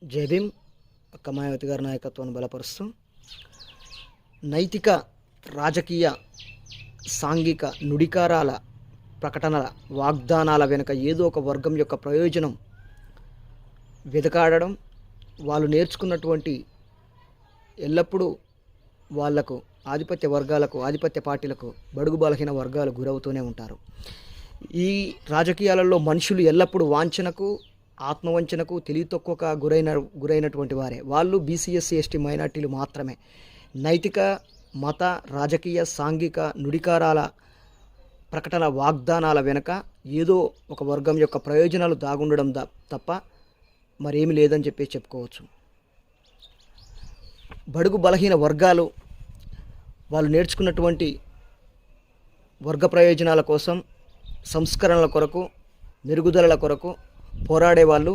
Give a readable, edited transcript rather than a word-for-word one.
జై భీమ్. కమాయవతి గారి నాయకత్వాన్ని బలపరుస్తూ నైతిక, రాజకీయ, సాంఘిక నుడికారాల ప్రకటనల వాగ్దానాల వెనుక ఏదో ఒక వర్గం యొక్క ప్రయోజనం వెదకాడడం, వాళ్ళు నేర్చుకున్నటువంటి ఎల్లప్పుడూ వాళ్లకు ఆధిపత్య వర్గాలకు, ఆధిపత్య పార్టీలకు, బడుగు బలహీన వర్గాలు గురవుతూనే ఉంటారు. ఈ రాజకీయాలలో మనుషులు ఎల్లప్పుడూ వాంఛనకు, ఆత్మవంచనకు, తెలివి తక్కువక గురైనటువంటి వారే. వాళ్ళు బీసీఎస్సీ ఎస్టీ మైనార్టీలు మాత్రమే. నైతిక, మత, రాజకీయ, సాంఘిక నుడికారాల ప్రకటన వాగ్దానాల వెనుక ఏదో ఒక వర్గం యొక్క ప్రయోజనాలు దాగుండడం తప్ప మరేమి లేదని చెప్పేసి చెప్పుకోవచ్చు. బడుగు బలహీన వర్గాలు వాళ్ళు నేర్చుకున్నటువంటి వర్గ ప్రయోజనాల కోసం, సంస్కరణల కొరకు, మెరుగుదలల కొరకు పోరాడే వాళ్ళు